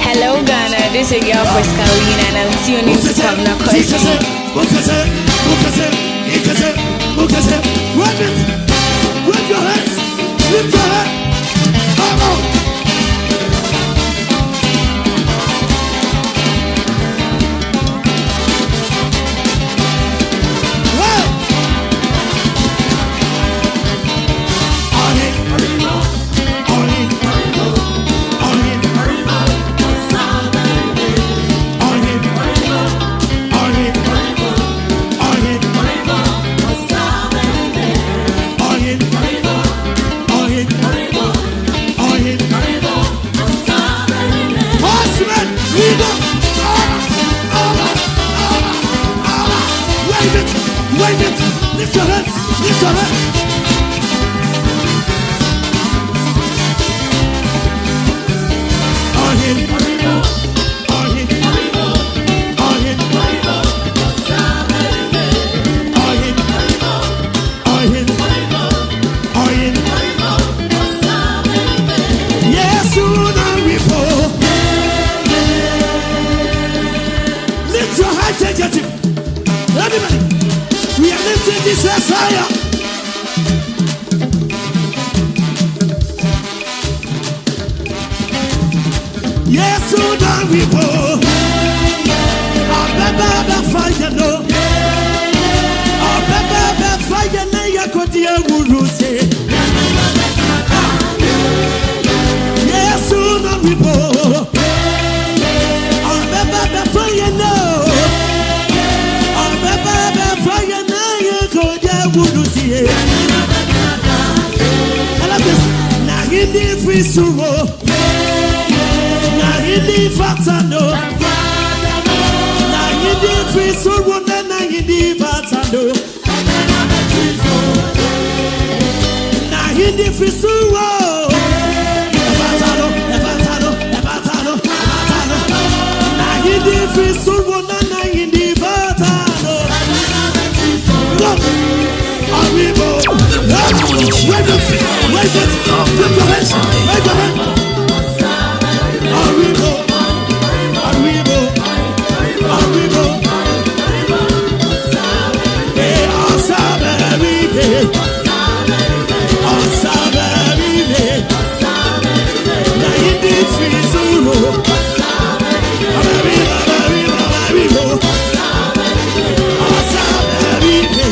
Hello Ghana, this is your voice Carolina and I'm tuning to Pabna Kosi. Lift your hands, lift your hands. Come on. Wave it, lift your head, lift your head. On him, on him, on him, on him, on him. Yes, soon we fall. Lift your head, take it. Everybody. We are lifting this higher. Yes, so now we go. Our baby fire no. Our baby fire no. Ya kodia guruse. Yes, so now we go. Our baby fire no. Our baby fire. Na hindi fisuo, na hindi fatano, na hindi fisuo, na hindi fatano, na hindi fisuo, fatano, fatano, fatano, fatano, na hindi fisuo, na hindi fatano. Arrivo, wait it, lift your hands, wave your hand. Arrivo, arrivo, arrivo. Hey, Asaberibe, Asaberibe. Na hindi fisuo, arrivo, arrivo, arrivo. Asaberibe.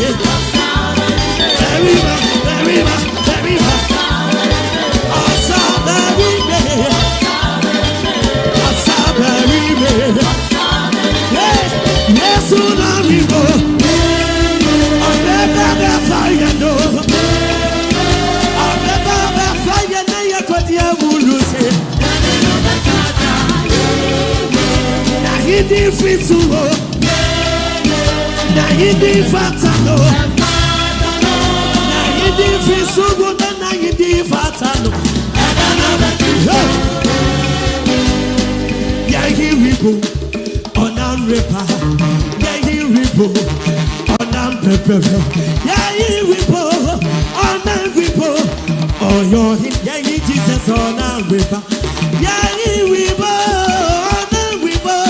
Na hindi fatano, na hindi fisugo, na hindi fatano. Yeah, here we go on our river. Yeah, here we go on our pepper. Yeah, here we go on our river. Oh, your hip, yeah, Jesus on our river. Yeah, here we go on our river.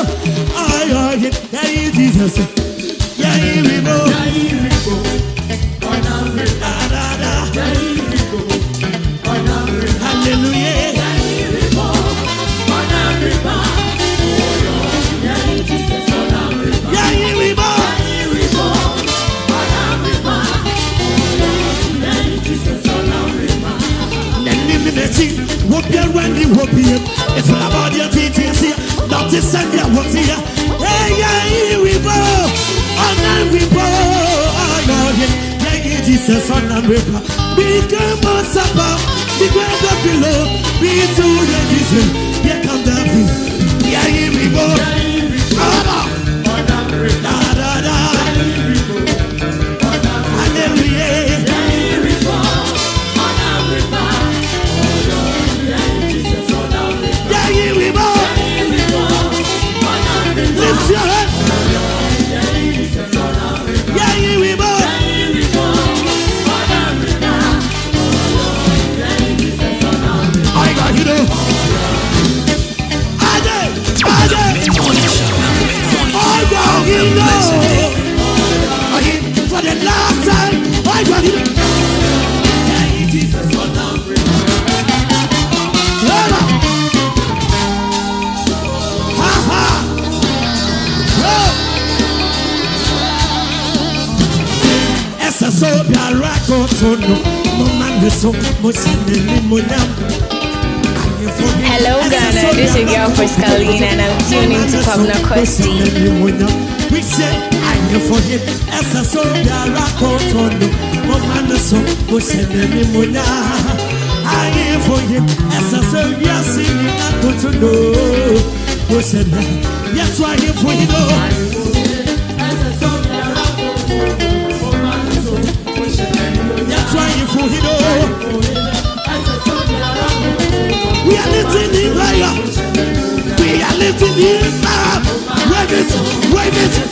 Oh, your hip, yeah, Jesus. Yeah, here we go. Yeah, here we go on our river. Yeah, here we go on our river. Hallelujah. Yeah, here we go on our river. It's all about your teachings here. Not to send your words here. Hey, yeah, here we go. And then we go. Jesus on the river. Become a supper. The greater below. Be to the vision. Here come the beat. Yeah, here we go. Da da da. Hallelujah. Yeah, here we go. Lift your head. Yeah, here we go. I got you know. I got you know. For the last time, I got you know. Yeah, Jesus on the river. Ha ha. Essa sobe a racotono, momando mocinele monam. Hello Ghana, this is your voice Kalina and I'm tuning to Pabna Kosti. We say I'm here for him. Essa sobe a racotono, momando mocinele monam. I'm here for him. Essa sobe a singing racotono, mocinele. Yes, I'm here for him. For him, we are lifting him higher. We are lifting him up. Wave it,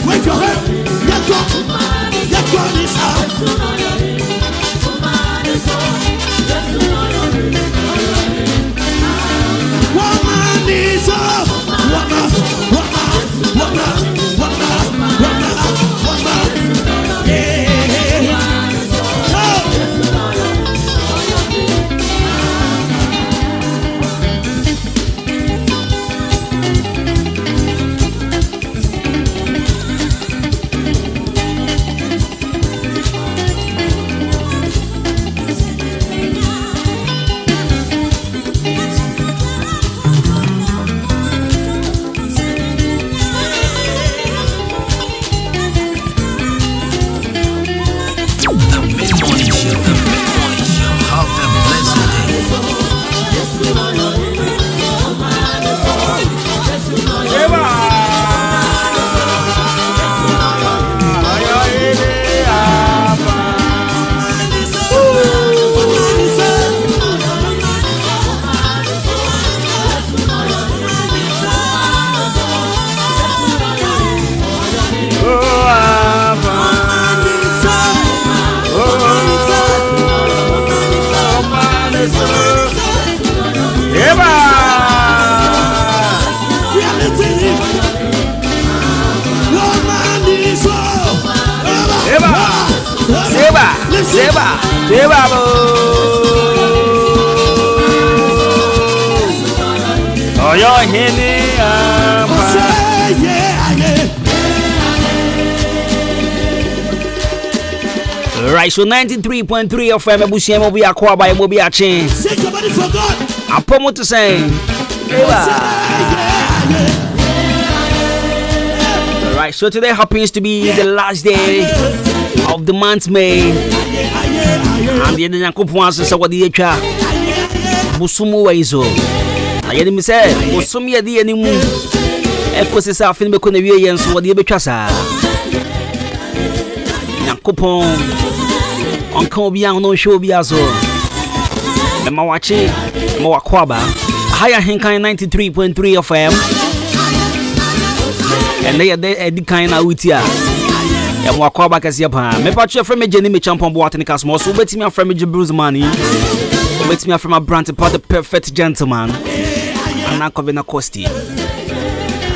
wave your hand. Let go this out. Woman is up. Woman. Yeah. Right, so 93.3 of Busiam will be acquired by Mobia Chain. I promote to say, right, so today happens to be the last day of the month May. And the end of the month is what the HR Busumu Waizo. I hear him say, Busumi the anymore. Echo says, I feel me couldn't be a so what the Bechasa. Yakupon. Uncle Bian no show be as well. The Mawachi, Moakwaba, higher AHENKAN93.3 FM. And they are the kind of Utia. And Moakwaba Casiapa. Me patch from a Jenny Champon Botanicas, most who bet me a from a Bruce money. Bet me from a brand part the perfect gentleman. And now Covina Costi.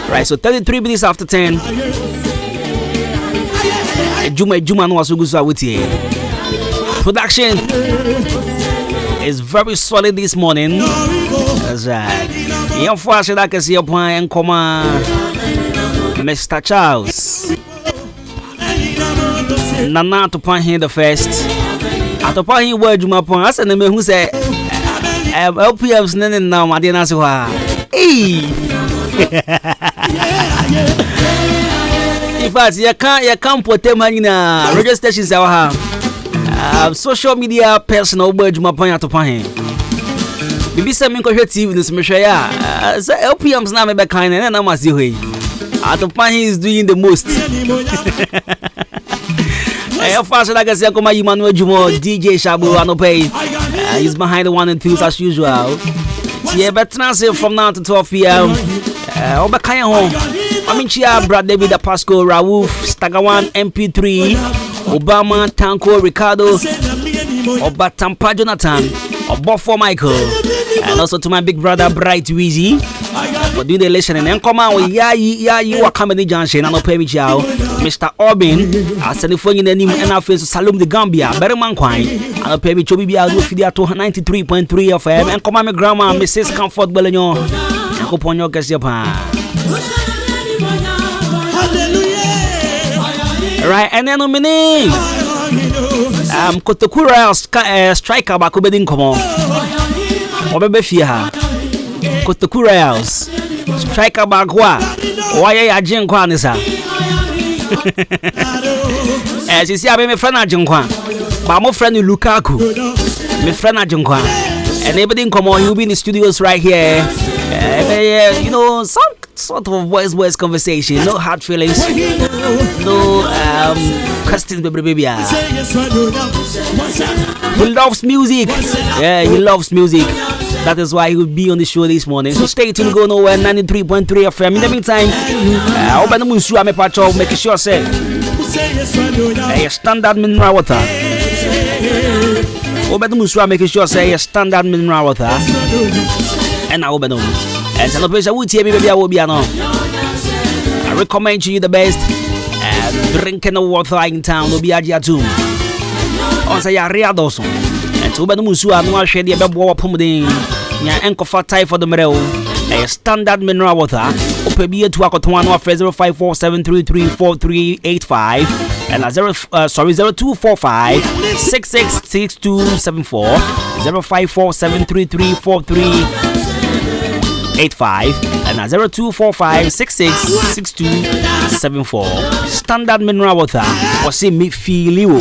Right, so 33 minutes after 10. Juma no was so with you. Production is very solid this morning. That's right. Young fast that I can see upon and come Mr. Charles. Nana to point him the first. At the point he word you my point. I said the man who said LPM's name now, I didn't answer her. In fact, you can't put them in radio stations. social media person over Adwuma pan to pan. Bibi say me ko hwe TV this me hwe ya. LPMs na me be kind na ma see hwe. Atopan is doing the most. Fast like I said, come on, DJ Shabu Anopay. He's behind the 1 and 2 as usual. Yeah, but say from now to 12 p.m. Obakaya home. I mean, Chia, Brad David, Pasco, Raouf, Stagawan, MP3, Obama, Tanko, Ricardo, Obatampa Jonathan, Obofo Michael, and also to my big brother Bright Weezy for doing the listening. And come on, you are coming in Junction. I'm not paying Chow, Mr. Orbin, I send the phone in the name and I face Salum the Gambia, Berman Quine. I'm paying Chobi Biago Fidia to 93.3 FM. And come on, my grandma, Mrs. Comfort Belagnon. I hope on your guest Japan. Right, and then nominee Kotokura striker back over in Komo. Obebefia Kotokura house striker back why are Jin Kwanisa? As you see, I my friend Ajinkwan, but my friend Lukaku, my friend Ajinkwan, and everything come on, you'll be in the studios right here. You know, some sort of voice conversation, no hard feelings, no questions, baby. He loves music. Yeah, he loves music. That is why he will be on the show this morning. So stay tuned, go nowhere. 93.3 FM. In the meantime, I'll be making sure say standard mineral water. Making sure say standard mineral water. And I will be known. And celebration will tell me baby I will be I recommend to you the best drinking water in town will be Adwuma. On say ya ria doso. And to be no musu anu ahwe de be bo pomden. Nya enkofa type for the merel. A standard mineral water. Ope bi etu akoton anu afre 0547334385 and 0245666274 0547334385 and 0245666274. Standard mineral water or say me feel you.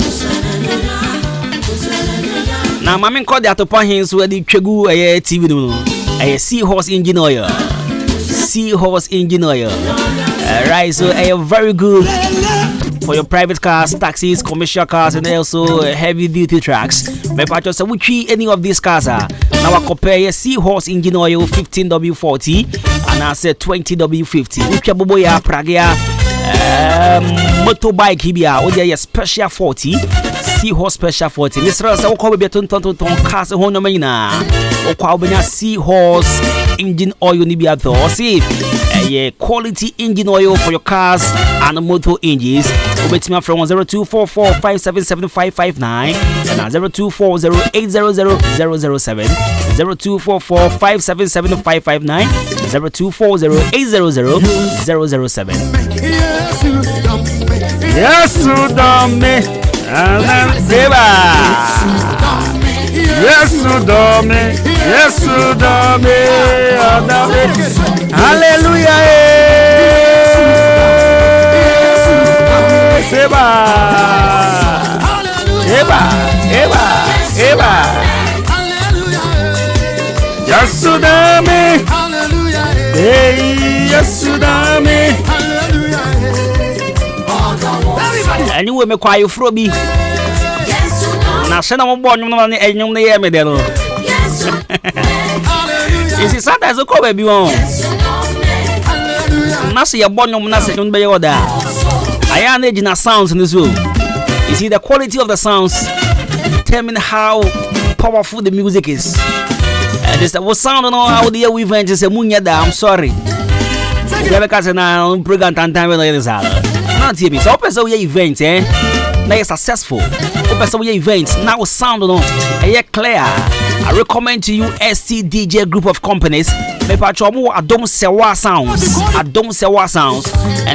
Now, Mammy called the Atopa Hins where the Chegu a TV a seahorse engine oil. Seahorse engine oil. Right, so a very good for your private cars, taxis, commercial cars, and also heavy duty trucks. My patch so which any of these cars are. Now I compare a seahorse engine oil 15W40 and I said 20W50. Which a boya pragia motorbike hibia or a special 40. Seahorse special 40. Mr. Rasa will be a ton cars a honomina or Kwabena seahorse engine oil nibia though. See a quality engine oil for your cars and motor engines. Wait me from 0244577559 and 0240800007 0244577559 0240800007. Yes, you done me. Yes, you done me. Yes, you done me. Hallelujah. Eba. Yes, you done me. Yes, you done me. Anyway, me quiet frobi. Na sena mo born no na enyum na ye me de no. Isi sometimes o ko baby won. Na se ye born no na se no be ye oda. Aya na ejina sounds in this room. You see the quality of the sounds determine how powerful the music is. This was sound on how the we event is a munya da. I'm sorry. Because na program time no is not here. So person we event now is successful. Person we event now sound no clear. I recommend to you STDJ group of companies. Me patrol Adom Sewa sounds. And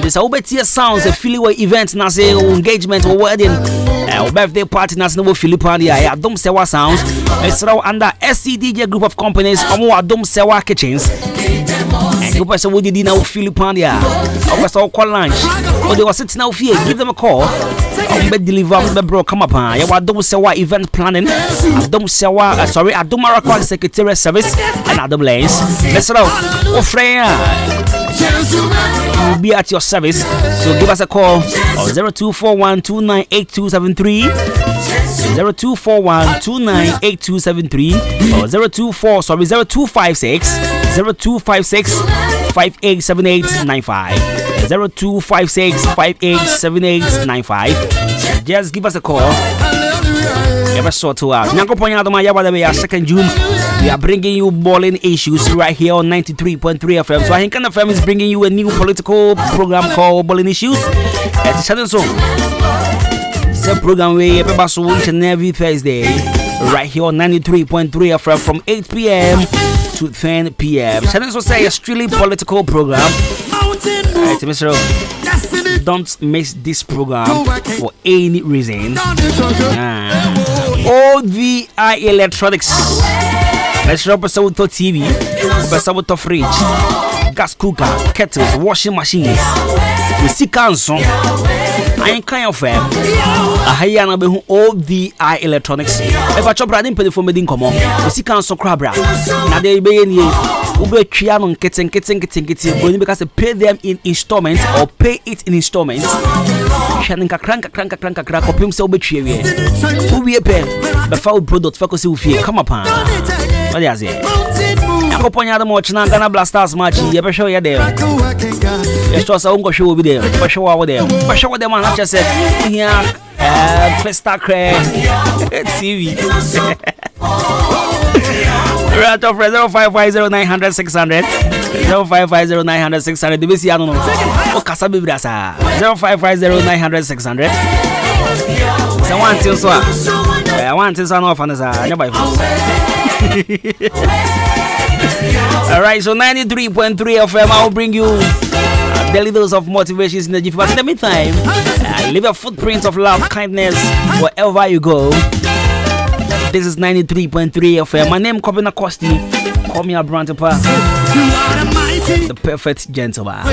this obeti sounds a Philly event na say engagement or wedding or birthday party na say no Philippine Adom Sewa sounds. It's now under STDJ group of companies. Adom Sewa kitchens. And you person would dinner with Philippine or person call lunch or they were sitting out here. Give them a call. be deliver be bro come up ya wa Adwuma sewa event planning Adwuma sewa sorry Adwuma record secretariat service and Adwuma lanes let's go o friend will be at your service, so give us a call on 0241298273 0241298273 or 0256 587895 0256587895. Just give us a call. Ever sort to us. Second June, we are bringing you balling issues right here on 93.3 FM. So AHENKAN93.3 is bringing you a new political program called Balling Issues. It's a program we ever so each and every Thursday right here on 93.3 FM from 8 p.m. to 10 p.m. So say a strictly political program. Right, Mr. Don't miss this program for any reason. OVI Electronics. Let's drop a sound to TV, a sound to fridge, gas cooker, kettles, washing machines. We see council. I ain't kind of fair. I hire an OVI Electronics. If I chop running for me, come on. We see council crabra. Now they be in here. We try on getting because they pay them in installments or pay it in installments. Shanka crank or pim so betray. Who we pay the foul product focus you feel come upon. What is it? I hope on your much now gonna blasters match. You ever show you there? Yes, just a uncle show will be there. For sure over there. For sure them I just said here Crystal Craig TV. Right off 0550900600 0550900600 the basic I don't know. Oh Kasabi Brasa 0550900600 someone tells so I want to sign off on this nearby. Alright, so 93.3 FM I'll bring you daily dose of motivations in the GF. But in the meantime, leave a footprint of love, kindness wherever you go. This is 93.3 FM. My name is Kobina Kosti. Call me a Brantepa, the perfect gentleman.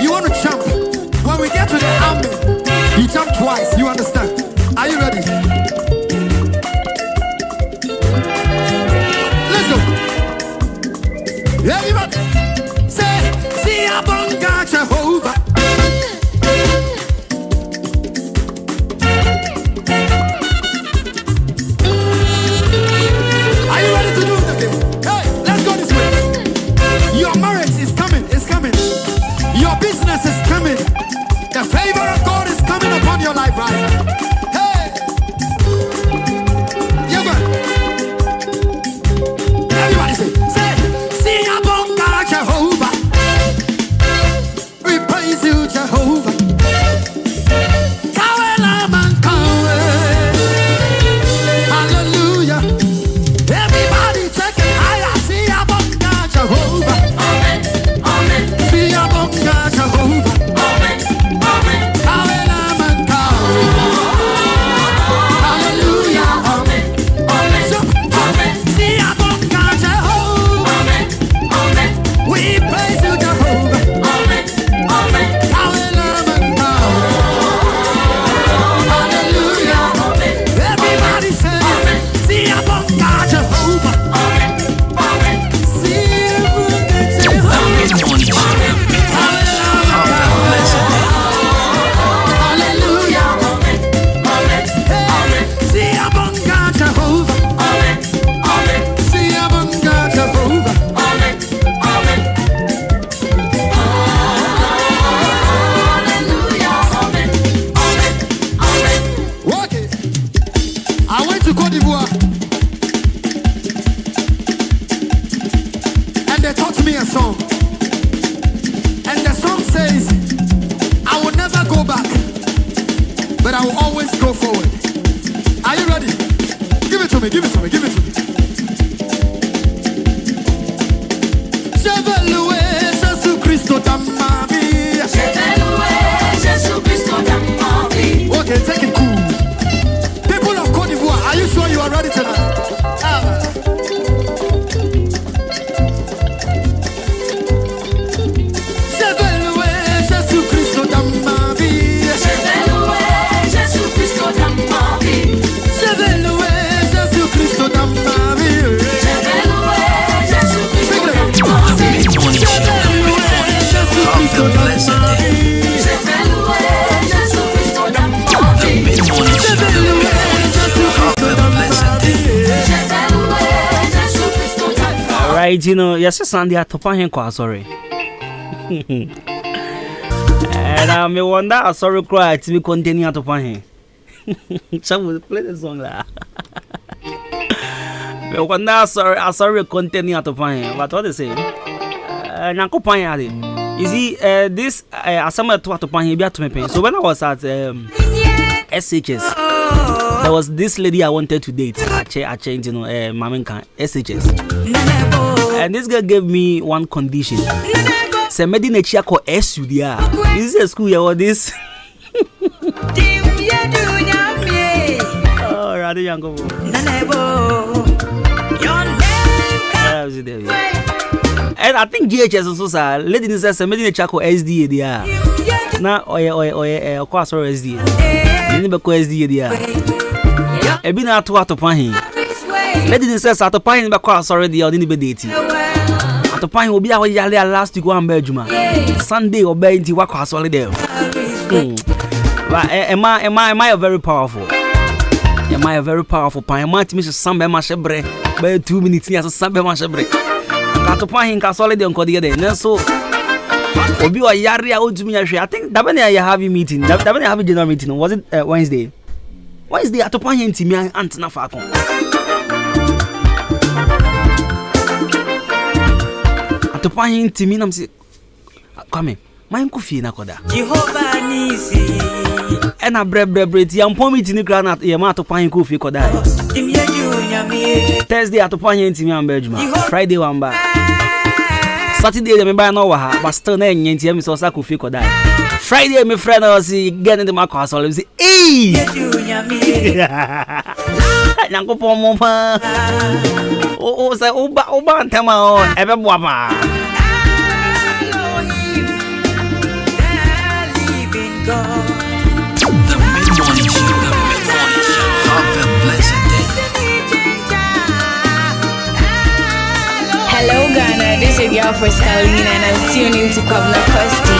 You want to jump. When we get to the army, you jump twice. You understand? Are you ready? Let's go. Everybody say, see a bunga Jehovah. Are you ready to do it again? Hey, let's go this way. Your marriage is coming. It's coming. Your business is coming. The favor of God Let's go forward. Are you ready? Give it to me, give it to me, give it to me. Jesus Christo da Maria. Jesus Christo da Maria. Okay, take it cool. People of Côte d'Ivoire, are you sure you are ready tonight? Jesus Christo da Maria. Jesus Christo da Maria. Jesus Christo da Maria. Right, you know, yes, Sunday at Topahenko, sorry. And I may wonder, sorry, cry to be continuing at Topahen. Some will play the song lah. Me wonder, sorry, continuing at Topahen. But what they say? Nanko Panyade. You see, this Asama to Topahen be at me. So when I was at SHS, there was this lady I wanted to date. I changed, you know, Mamenka SHS. And this girl gave me one condition. Say, Medina Chiako SUDA. This is a school year or this? Oh, rather young. And I think GHS also say, lady says, Medina Chiako SDA there. Now, of course, SDA. Never go SDA there. I've been out to Pahin. Lady says, at the Pahin, but course already, or didn't be dating. The pine will be our yale last week one bedroom. Sunday or bed into work house holiday. But am I a very powerful? Am I a very powerful pine? Might miss some by my shebre by 2 minutes near some by my shebre. Got to pine castle holiday on Codia day. So, will be a yari out to me. I think that when I have a meeting, that when I have a general meeting, was it Wednesday? Wednesday at the pine to me and Nafacon. To find him to me, I'm saying, come my coffee na koda. Jehovah Nisi. And a bread, I'm pomming to the ground at Yamato to find coffee koda. Thursday at the point in me Belgium. Friday one bar. Saturday, I remember no waha, but still nine yen me so coffee koda. Friday, my friend was getting the Marcos, so say, hey! Nanko Pomoma. Oh, say, Oba, Tama, ever wama. Hello Ghana, this is your voice Carolina and I'm tuning to Kwabena Kosti.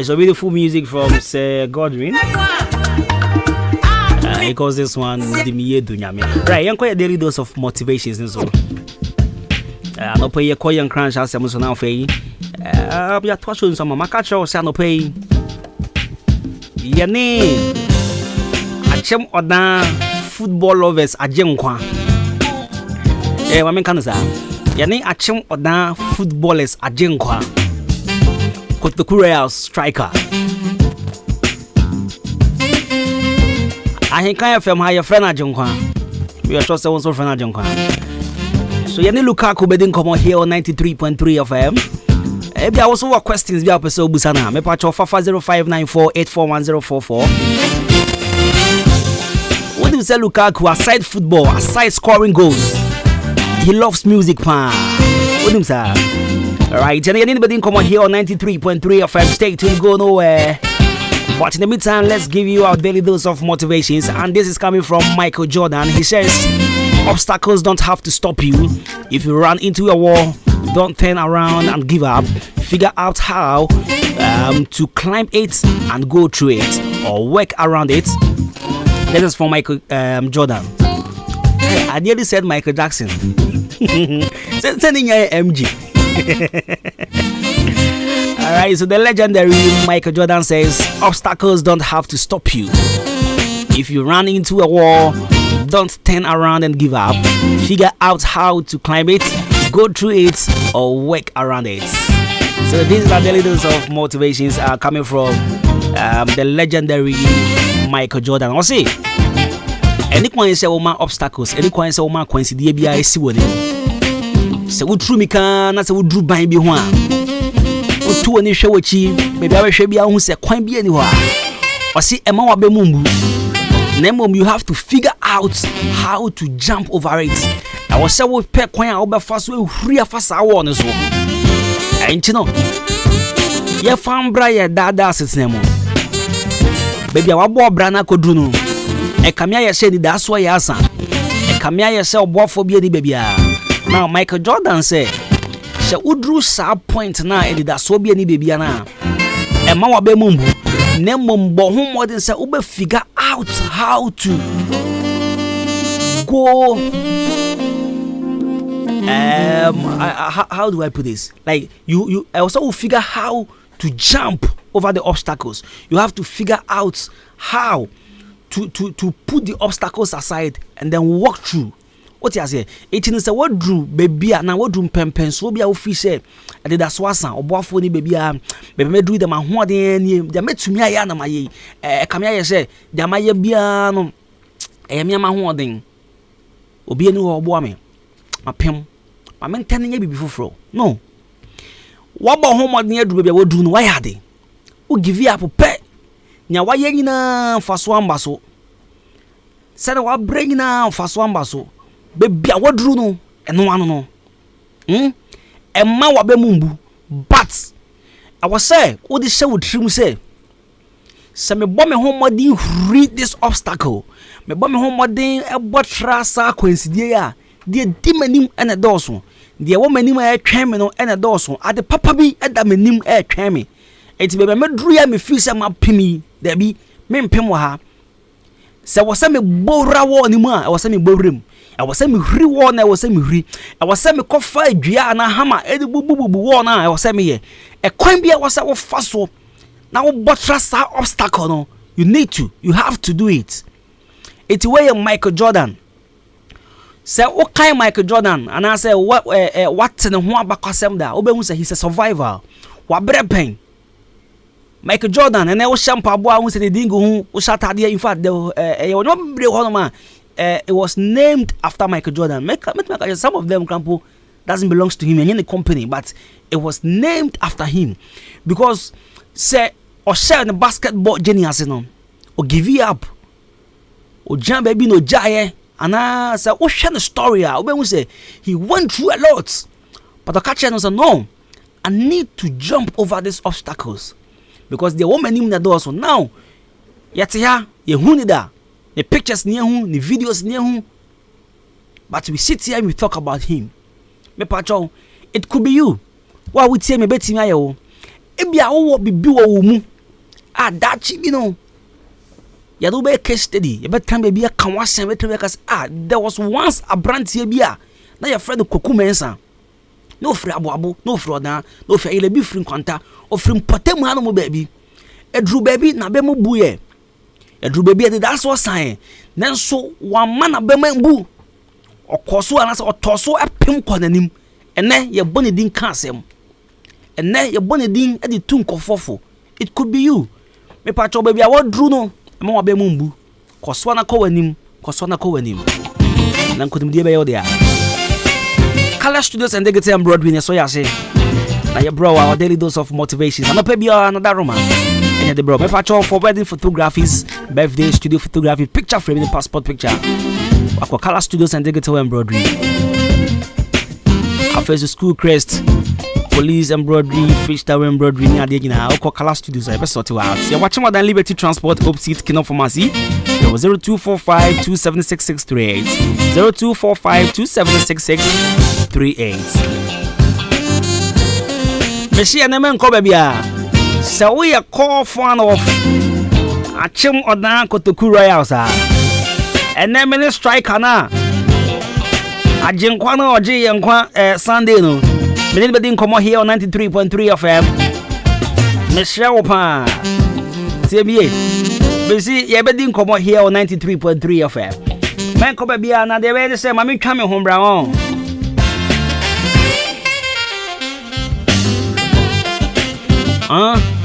so beautiful music from Sir Godwin. He calls this one Dimiye Dunyame. Right, you quite a daily dose of motivations and so. No pay your coin crunch as I'm so now fay. Be a touch on some of my catch or no pay. Yane. Achem Oda football lovers a Jemqua. Women can say. Yane Achem Oda footballers a Jemqua. Kotokureal striker. AHENKAN93.3 your friend Ajonkwa. We are trusted also friend Ajonkwa. So you need Lukaku bedin come on here on 93.3 FM. Maybe I also have questions be episode busana. Me patch off 0594841044. What do you say Lukaku aside football, aside scoring goals? He loves music pan. What do you say? Alright, and anybody come on here on 93.3 FM. Stay tuned, go nowhere. But in the meantime, let's give you our daily dose of motivations. And this is coming from Michael Jordan. He says, obstacles don't have to stop you. If you run into a wall, don't turn around and give up. Figure out how to climb it and go through it or work around it. This is from Michael Jordan. I nearly said Michael Jackson. Sending your MG. Alright, so the legendary Michael Jordan says, obstacles don't have to stop you. If you run into a wall, don't turn around and give up. Figure out how to climb it, go through it, or work around it. So these are the leaders of motivations are coming from the legendary Michael Jordan. I'll say, any coin say obstacles, any coin say coincidence be I see one. So we true me can, that's what drew by me one. To any show chi, maybe I should be able to say, quite be anywhere. Or see, Emma Wabemumbu. Nemo, you have to figure out how to jump over it. I was so with Pep Quine over fast way, free of us. I want as well. And you know, you found Brian Dada's name. Baby, I bought Brana Kodunu. A Camia said that's why I sang. A Camia sell bought for baby. Now, Michael Jordan said, so we drew sub point now, and that's so be any baby now. And my baby mumbo, Nemumbo, whom more than say, Ube figure out how to go. How do I put this? Like you also figure how to jump over the obstacles. You have to figure out how to put the obstacles aside and then walk through. What you say? It is a word drew baby and what drew pen so be a officer. I did a swassa or boffoni baby. Baby me do them a one day. They met to me. I am my come here. Say, there may be a yamma hoarding. Obi any or boy me. My pim. My men telling you before. No. What about home near do baby? What do no? Why are they? Who give you up a pet? Now, why you na for swam basso? Said what bring now for swam basso. Baby, I would no, and no one no. And ma wa be mumbu, but I was say, what the show would trim say. Some me bomb me home wedding read this obstacle. Me bomb me home wedding a botrasa coincidia. Dear demonim and a dorsal. Dear woman in a criminal and a dorsal. At the papa be at the menim air crami. It's baby me dream me feel some pimmy. There be men pimwaha. So was some bora war anymore. I was some borim. I was saying me re-warn, I was saying me re. I was saying me coffee, Gia and a hammer, Eddie Boo Boo Warner. I was saying me here. A coin beer was our fast one. Now, but trust that obstacle. No, you need to, you have to do it. It's where Michael Jordan. Say, what kind Michael Jordan? And I say, what in the one back of them there? Obe say he's a survivor. What bread pain? Michael Jordan, and I was shampoo boy who said the dingo who shot at the in fact, they were not real man. It was named after Michael Jordan. Some of them, Campo, doesn't belong to him in any company, but it was named after him because say or share in the basketball genius, you know, or give you up, or jump baby no jaya, and I say, oh, share the story. I will say he went through a lot, but the catcher said, no, I need to jump over these obstacles because the woman in the door. So now, yet here, you hunida. The pictures near him, the videos near him. But we sit here and we talk about him. Me it could be you. Why would say me betting I it be a be that you know. You do be case study. You better be a conversation. Because there was once a brand here. Now your friend Koku Mensa. No free abu, no fraud, no free ele be free kwanta, or free potem hano baby. A drew baby na be mo buye. A drew baby that's what sign. Then so one man a be bu. Or koso anas or torso a pim konanim. And then your bonny din cansem. And then your bonny din at the tunk of fofo. It could be you. Me pacho baby I want drew no. Mo be mumbu. Koswana kowanim. Nan kudim die be yo there. Color Studios and Digital Embroidery, so ya say. Now your bro, our daily dose of motivation. I'm not pay another roman. And the bro, my patch for wedding photographies, birthday, studio photography, picture framing, passport picture. Aqua Color Studios and Digital Embroidery. Our first school crest, police embroidery, fish tower embroidery, near the Aqua Color Studios. I sort you out. You're watching more than Liberty Transport, Hope Seat, Kingdom Pharmacy. 0245-276-638. 0245-276-638. Messi and the man come baby. So we are call fan of Achim Odan Kotoku Royals. And then many striker na. Ajinkwana Oji Yankwa Sunday no. Many didn't come here on 93.3 FM. Messi Opa. CBA. Busy, you better come out here on 93.3 FM. Man, come baby, and they ready to say, "Mommy, come home, brown."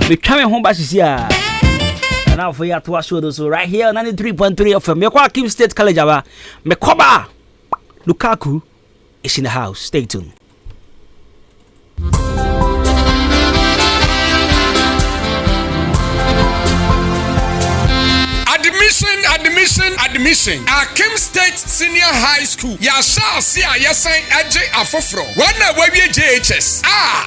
We coming home, but she's here. And now for you to show those right here on 93.3 FM. Me kwa Kim State College, aba. Me koba. Lukaku is in the house. Stay tuned. Admission. Akim State Senior High School. Yasha see a yasan AJ afofro. Wana we JHS.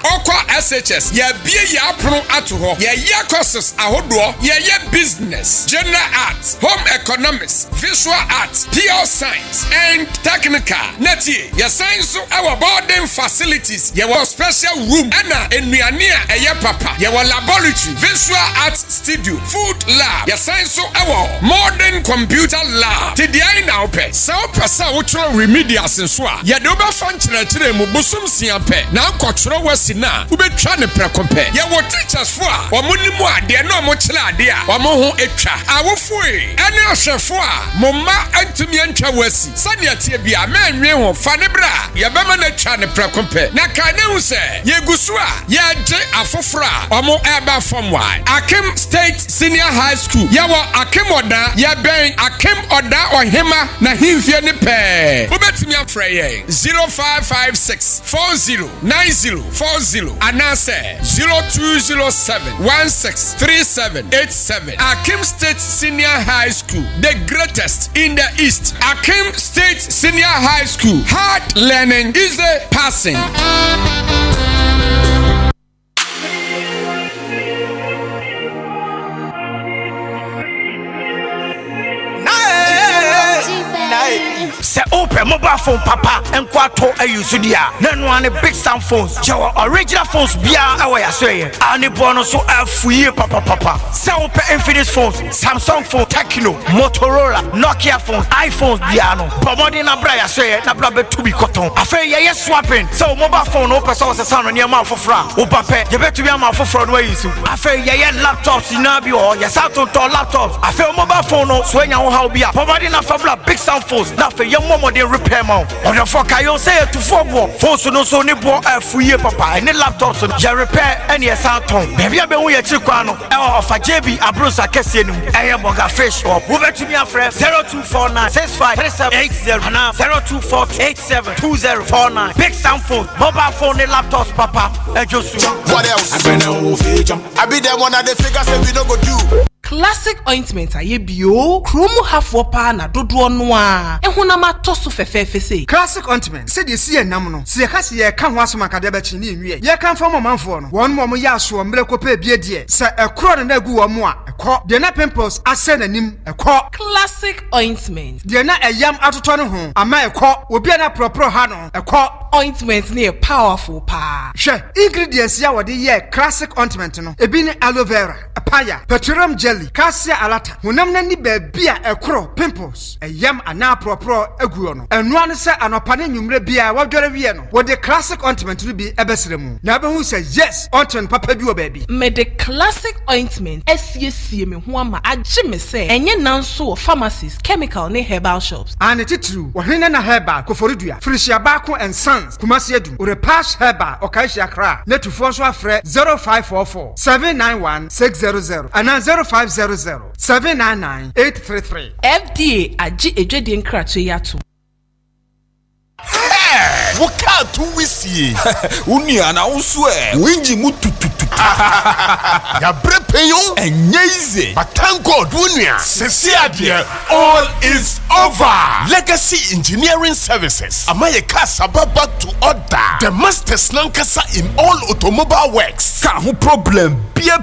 Okwa SHS. Ya bie ya pro ato ho. Ya courses ahodo. Ya business, general arts, home economics, visual arts, pure science and technical. Neti ya science so our boarding facilities. Ya wa special room. Ana enuania eye papa. Ya wa laboratory, visual arts studio, food lab. Ya science so our modern computer lab. Ti dia ina ope. Sa opesa wo tro remedials nso a. Ya de oba fan kire mu busum sia pe. Na nkotro wasi na. Ubetwa ne prekompe. Ya wo teachers fo a. Omo ni mu ade na omo kire ade a. Omo ho etwa. Awofo e. Ene ahwefo a. Momma antumi antwa wasi. Sane tie bia ma anwe ho fa ne bra. Ya bema na twa ne prekompe. Na ka ne hu se. Ye gusu a. Ya je afofro a. Omo eba form 1. Akim State Senior High School. Ya wo Akim Oda. Ya ben Akim Oda Ohima na himfie ne pe. Ubetimi afra ye 0556 409040 anase 0207163787. Akim State Senior High School, the greatest in the East. Akim State Senior High School, hard learning, easy passing. Se open mobile phone papa and kwato ayusudia. Then one big sound phones. Your original phones bia away asway. Ani bono so afuye papa. Se open Infinix phones, Samsung phone, Tecno, Motorola, Nokia phones, iPhones biano. Pomodi na bra asway na bra be to be cotton. Afa ye swapping. So mobile phone open so se sound near mouth for fra. Opape, you bet to be a mouth for fraud way you. Afa ye laptops in abio, ya Samsung to laptops. Afa mobile phone no so nya ho how bia. Pomodi na fa big sound phones. Na fa ye momo de repair mount. On the fuck I say to football. Phones no so ni bo afuye papa. Any laptops no ya repair any sound tone. Baby I be we chikwa no. E of JB Abrosa kese nu. E boga fish up. Wo betumi afre 0249653780 na 0248722049. Big sound phone, mobile phone and laptops papa. Ejosu. What else? I be the one that the figure say we no go do. Classic ointment aye bio kromu hafo pa na dodo no a ehuna ma toso fefefe sei. Classic ointment se de sie nam no se ka se ye ka ho asoma ka de ba chi ni nwie ye kan fa manfo no won mo ya so mbre ko pa bie de se ekro na gu wo mo a ekọ de na pimples ase nanim ekọ. Classic ointment de na eyam atoto no ho ama ekọ obi na propro ha no ekọ ointment near powerful pa. She ingredients ya wadi ye classic ointment no. Ebi ne aloe vera, papaya, petroleum jelly, cassia alata. Hunam na ni bebia ekro pimples. Yam ana pro eguo no. Enwa ne se anopane nwumre bia wadware wie no. Wo the classic ointment no bi ebesere mu. Na be hu say yes, ointment papa bi o baby. Me the classic ointment SCC me ho ama agye me say enye nanso pharmacies, chemical ne herbal shops. And it true. Wo hene na herbal koforidua. Frisia Bako and Sons Kumasi Edu. Repash herbal Okaishi Accra. Netufo so afre 0544 791 600 and 0500 799 833. FDA agye edwedi nkratu yato. Woka tu wisi. Unia na uswe. Winji mutututu. Ya brepeyo enyeize. But thank God unia. Sesiadie all is over. Legacy Engineering Services. Amaye kasa baba to order. The masters nankasa in all automobile works. Ka hu problem bia.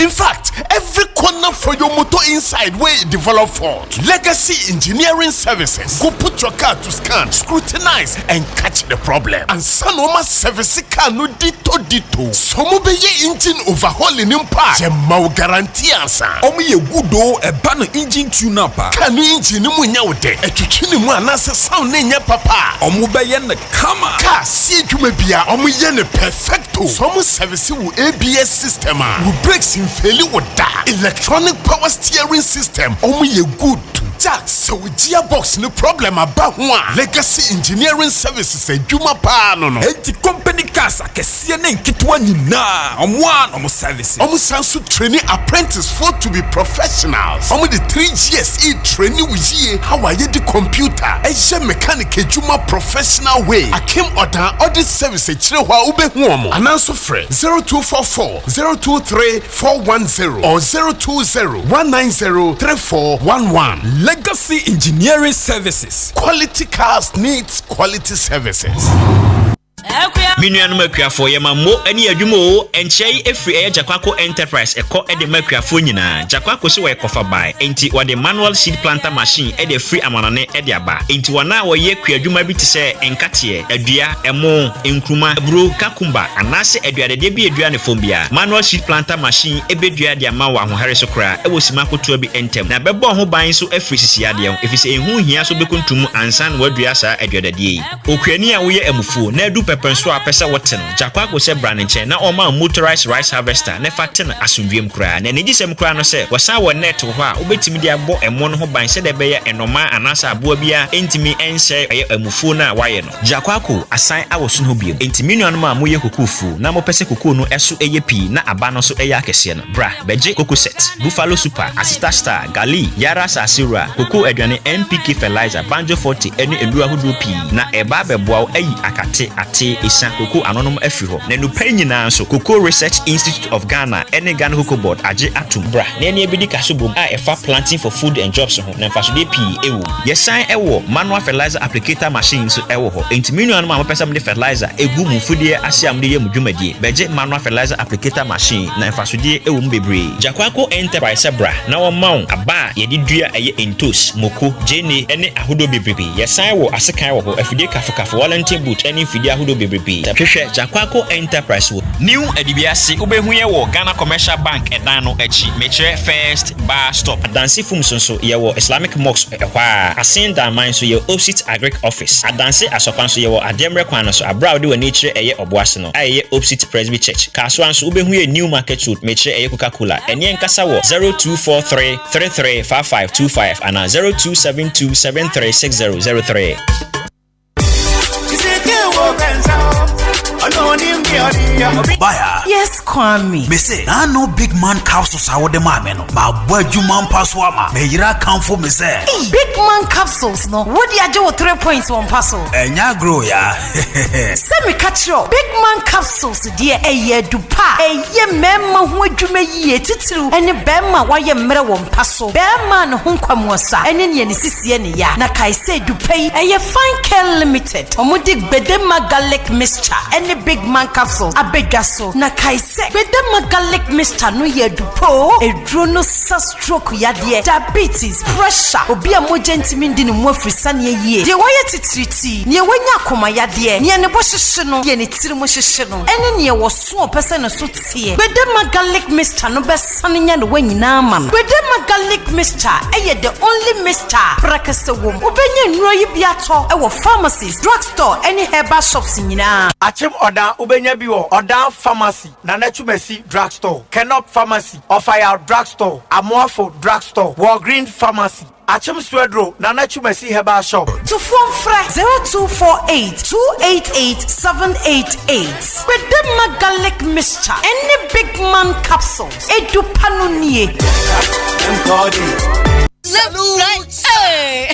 In fact, every corner for your motor inside where it develop fault. Legacy Engineering Services. Go put your car to scan, scrutinize, and catch the problem. And Sanoma service car no dito. Some be ye engine overhauling in part. Jemau guarantee answer. Omi ye gudo e ban engine tune up. Can you engine mu nyawde? E twitwini mu anase sound ne nya papa. Omu be ye ne kama. Car see dwuma bia omu ye ne perfecto. Some service wu ABS system. Brakes in failure with that. Electronic power steering system. Omu ye good. Jack, so gearbox no problem about one. Legacy Engineering Services a Juma pa no. Enti company cars akesie ne nkitwa nyina. Omu service. Omu sansu training apprentice for to be professionals. Omu the 3 years training with ye how are you the computer. Eje mechanic Juma professional way. Akim order audit service e chire hwa ube huomo. Ananso frɛ 0244 023 410 or 020 190 3411. Legacy Engineering Services. Quality cars needs quality services. Minuanum akuafo yema mo ani adwuma o enchei efri eye Jakwako Enterprise eko ede makuafo nyina Jakwako se we kofa bai enti wode manual seed planter machine ede free amanane ede aba enti wana wo ye kuadwuma bi te se enkate adua emo enkruma bro kakumba anase aduade de bi adua ne fombia manual seed planter machine ebedua de ama wa hohare so kra e wosima koto bi entem na bebo ho ban so afri sisiade efise enhu hia so bekuntum ansan wadua sa aduade de okuani a wo ye amufu na adu pepenso apesa wote no Jakwako se brand nche na oma motorized rice harvester ne faten asundwem kra na ne gisem kra no se wasa wo net ho a obetimi de abo emo no ho ban se de beye enoma anasa abo bia entimi ense eye amufu na waye no Jakwako asan awoso no biem entimi nuanom a moye kokufu na mo pese koku no eso eye pi na aba no so eye akese no bra beje koku set buffalo super asista star gali yara sasira koku aduane NPK fertilizer banjo 40 eni endura hodo pi na eba beboa ayi akate ate Koko anonom afri ho na nupa nyina so Koko Research Institute of Ghana ene Ghana Cocoa Board age atum bra na ene ebidi kasobom a efa planting for food and jobs ho na mfasode pi ewo yesan ewo manual fertilizer applicator machine so ewo ho entiminu anoma amopesa mde fertilizer egu mufudie asiam de yem dwumadie beje manual fertilizer applicator machine na mfasode ewo mbebre Jakwako Enterprise bra na wo maun aba ye didua eye entos moko jene ene ahodo bebrebe yesan wo asekan wo ho afide kafo volunteer boot ene fide ahodo bebrebe Hwehwe Jakwako Enterprise wo new edibiase obehu ye wo Ghana Commercial Bank edan no echi mechere first bar stop adanse fum so ye wo Islamic Mosque ehwa asen dan man so ye opposite agric office adanse asopan so ye wo ademre kwan so abra de wani kire eye oboase no aye opposite Presby Church kaso anso obehu ye new market road mechere eye Coca-Cola ene nkasa wo 0243 335525 ana 0272736003 Baya. Yes, Kwame. Me say, I know big man capsules are the mamma. My boy, you man passwama. May you come for me, say. Big man capsules, no. What do you do 3 points one puzzle? And ya grow, ya. Send me catch you. Big man capsules, dear, a year do pa. A year member who would you may ye titru. And a bema, why your mirror one puzzle. Bear man, whom come was, and in Yenny ya. Nakai say, do pay a fine care limited. Omudik bedema garlic mixture. And any big man capsules abedwaso na kaise bedema garlic mixture no ye dupo edro no stroke yade diabetes pressure obi amoje ntimi ndi ne mu afrisa ne yie de woyɛ titiriti ne wanya akoma yade ne ne bo hyehye no ye ne tiri mo hyehye no ene ne wo so pese ne so tie bedema garlic mixture no besane nya ne wanyina ma no bedema garlic mixture eye the only mixture prakase wom obenye nnuro yi bia to e wo pharmacies drugstore any herbal shops nyina Achim Oda Ubenya Biwo, Oda Pharmacy, Nanachumesi Drugstore, Kenop Pharmacy, Ofaya Drugstore, Amorpho Drugstore, Walgreen Pharmacy, Achim Swedro, Nanachumesi Herbal Shop. To phone fresh 0248-288-788. With the Magalic Mixture, any big man capsules, Edu Panunie. Hey!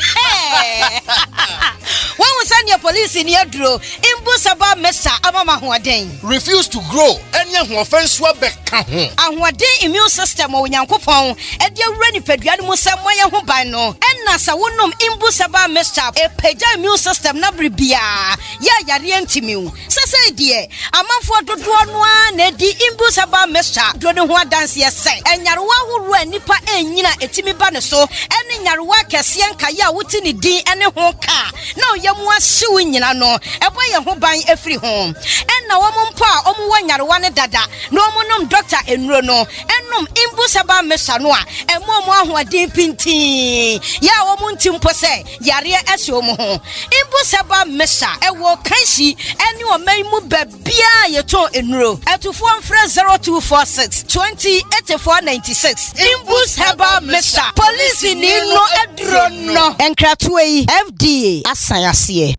When we send your police in your draw, Imbusaba Mesa Amama Huaden. Refuse to grow. Any offense will be count. And what day immune system or Yankopon, and dear Renny Pediamus Samoya Hubano, and Nasa Wunum Imbusaba Mesa, a Peja immune system Nabribia. Ya Rientimu. Sasa dear, a man for the one, Neddy Imbusaba Mesa, Dronua dance yes, and Yarwa who ran Nipa and Nina Etimi Banaso, and in Yarwa Cassian Kaya Wutini D and a honka. No, Yamwa suing in no, a boy who buying every home. And now one pa, one dada, no monum doctor and Rono, and num Imbusaba Mesanoa, and more who are deep in tea. Ya womuntim pose, Yaria Esomo. Imbusaba Mesa, a walk kanshi, and you may move bia your toe in row. At to form fresh 0246 20 8496. Imbusaba Mesa, police in no edrono, and Kratway FDA. Asayasiye.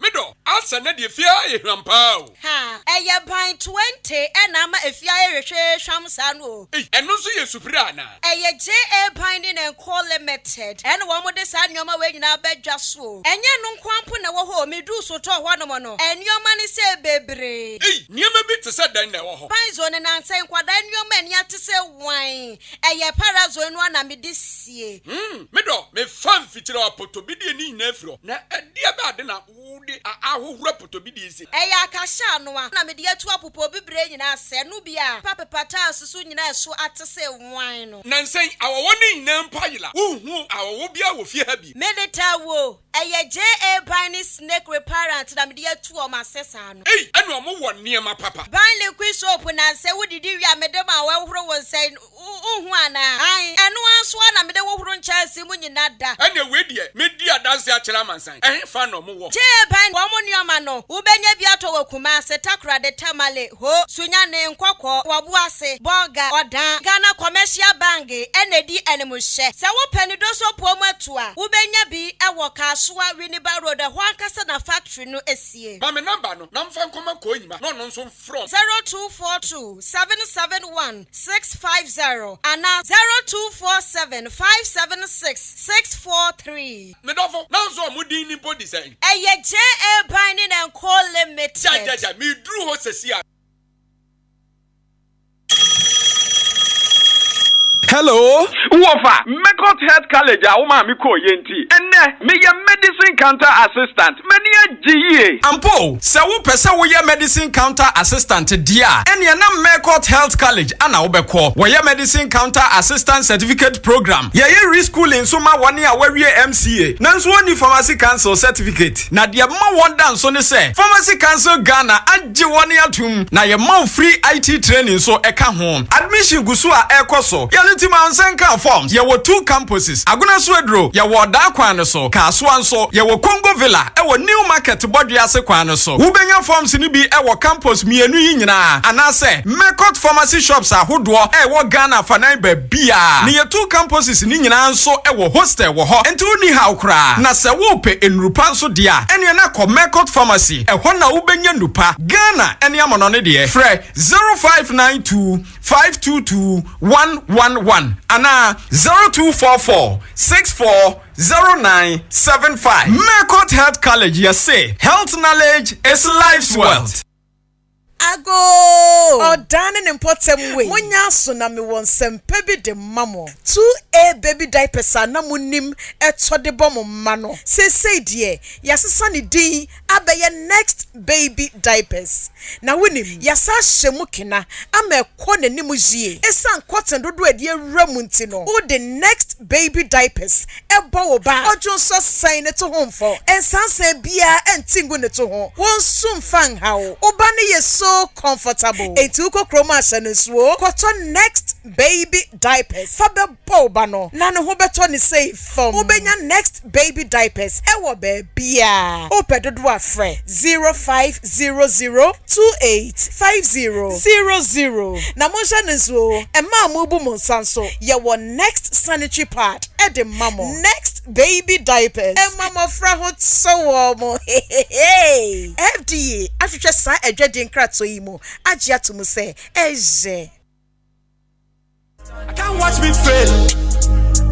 Mido, asa na di fia e hwampao. Ha, eye ban 20 enama efia e hwehwe hwamsa no. Eno so ye supra na. Eye JA binding and call limited. En wo mo de sa nyoma we nyina badwa so. Enye no nkwampo na wo ho medu so to ho no mo no. Enyoma ne se bebre. Nyoma bi te se dan na wo ho. Ban zo ne nansen kwada nyoma eni ate se wan. Eye parazo no na me de sie. Mido, me fan fitira apoto bi de ni nyina afro. Na dia ba de na wo ahohura potobidi isi eya akasha no na me de atu apopo bibre nyina ase no bia papa pata susu nyina eso atese wan no nansen awowo ni nyina mpayila uhu awowo bia wo fie ha bi medeta wo eya JA Binding snake reparent na me de atu o masesa no enu omo wo niema papa ban liquid soap na se wodidi wi amedema wa horo won sai uhu ana ai enu anso na me de wo horo nchase mu nyina da ene we die me di adanse akira mansan fa no mo wo ban womunioma no ubenya biato wakuma setakura de tamale ho sunya ne nkokọ wabuase bonga odan Ghana Commercial Bank enedi enemuhye se wo panido so pomu a ubenya bi ewo Kasua Winneba Road ho ankasa na factory no esie ma me number no na mfa nkoma ko nyima no no nso from 0242 771 650 and 0247 576 643 me dofo na nso omudin ni body say JA Binding and call limited. Ja, me drew ho sesia. Hello. Uofa, Mekot Health College a woman mi ko yenti. Enne, me ye medicine counter assistant. Many GE. Ampo, se wo pese wo ye medicine counter assistant dia. Enne na Mekot Health College ana wo beko. Wo ye medicine counter assistant certificate program. Ye reschooling so ma wani a wawie MCA. Nanso woni pharmacy council certificate. Na dia ma wonda so ne se. Pharmacy council Ghana agye woni atum. Na ye ma free IT training so eka ho. Admission gusu a ekoso. Mansenka forms, ye were 2 campuses. Aguna Swedro, ye were Dakwan so, Kaswanso, ye were Congo Villa, ewa New Market Bodiase Kwanoso. Ubenya forms in be ewa campus mi enu yina. And I say, Mekot pharmacy shops are Hudwa, ewa Ghana Fanaibe Bia. Ni ye 2 campuses in yina so ewa hostel wo ho. Enti uni haukra. Na se wope en rupanso dia. Eni anako Mekot pharmacy. Ewa na ubenya nupa. Ghana eni amonone die. Fre 0592 522 111 Ana 0244 640975. Mekot Health College, you say health knowledge is life's wealth. Ago! Or Danny and Potsam way. Monya Sunami won some baby de mamo. 2A baby diapers are namunim et de bomb mano. Say dear, yes, sunny D, abaya next baby diapers. Now winning, yasa shemukina, ame kone nimuji, esan cotton do a dear Ramuntino, or the next baby diapers, a bow ba, or John so sign it to home for, and sanse beer and tingun to home. One soon fang how, Obani is so comfortable. A tuko chromas and swo, cotton next baby diapers, Faber Bobano, Nano Hoberton is safe from Obenya next baby diapers, Ewa beer, Open do a friend 0500285000. Namusha Nizo, and Mamubu Monsanso, your next sanitary pad, Eddie Mamo, next baby diapers, and Mama Frahot so warm. Hey, FDA, after just sign a dreading cratso emo, Ajiatumu say, Eze. I can't watch me fail.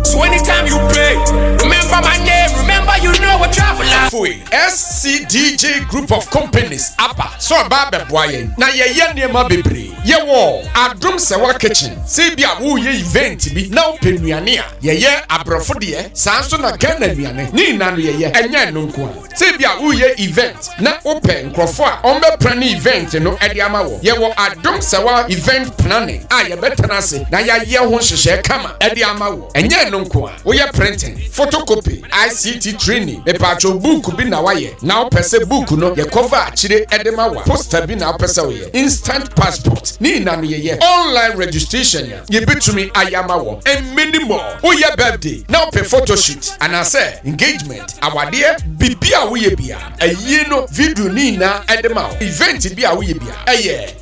So anytime you pray, remember my name, remember you know what traveler. SCDJ Group of Companies, Apa, so Baba Boye, na ye nema bebre. Ye wo, Adwuma Sewa Kitchen, Sebia wo ye event bi, na openuania. Ye abrofo de, sanso na Ghana nuane. Ni nanu ye, enya no nko. Sebia wo ye event, na open nkrofo a ombe plan event no ede ama wo. Ye wo Adwuma Sewa event planning. Ye betena se, na ye ho hwehwe kama ede ama wo. Enya no nko. We are printing, photocopy, ICT training, a patch of book be na waye. Now pese book no ye cover chire edemawa. Poster be na pese we. Instant passport. Ni na ye. Online registration ye betumi ayamawo. And many more. We your birthday. Now pay photo shoot. And I say engagement. Our dear bibia we bia. A yeno video ni na edemawo. Event bia we bia.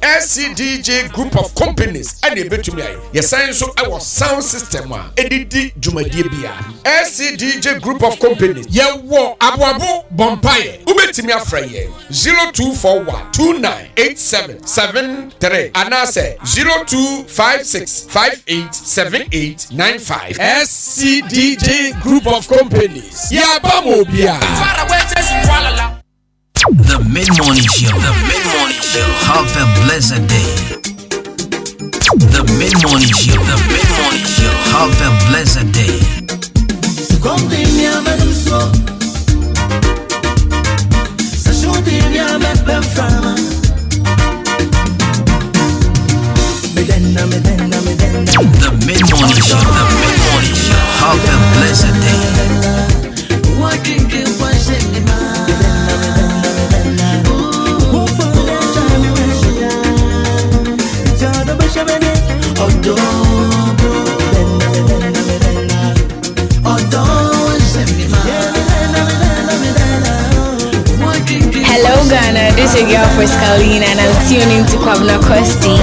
SCDJ Group of Companies. And ye betumi ay. Ye sign so our sound system edidi Jumadi bia. SCDJ Group of Companies. Ye wo abuabu bompaye. Ubetimi afraye 0241298773 and I say 0256587895. SCDJ Group of Companies. Ya bamo bia. The mid-morning show. The mid-morning show. Have a blessed day. The mid-morning show. The mid-morning show. Have a blessed day. The mid-morning show. The mid-morning show. Have a blessed day. Hello Ghana, this is your girl for Scalina and I'm tuning to Kwabna Kosti.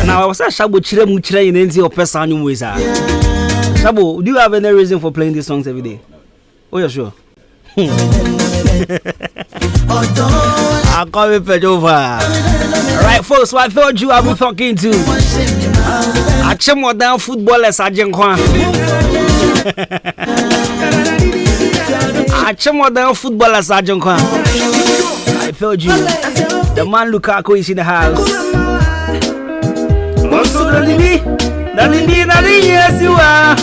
Now I was a Shabo Chile Muchile in Enzi or Pessan Wizard. Shabo, do you have any reason for playing these songs every day? Oh, yeah, sure. I'll call it over. Alright, folks, what I thought you I'll be talking to. I check more down footballers at Jenkwan. I check more down footballers at Jenkwan. I told you, the man Lukaku is in the house. Also, Nalini, yes, you are.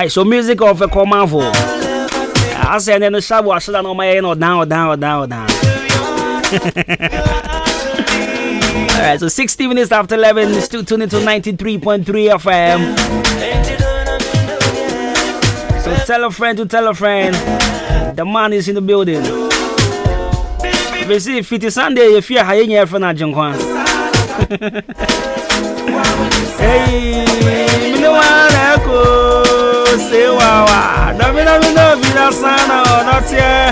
Alright, so music of a Comavo. I said, then the shabu, I should have known my down. Alright, so 60 minutes after 11, still tuned into 93.3 FM. So tell a friend to tell a friend. The man is in the building. If you see 50 Sunday, you feel high in your friend at Junkwan. Hey, me no one echo. Say wow, no, be that son or not here.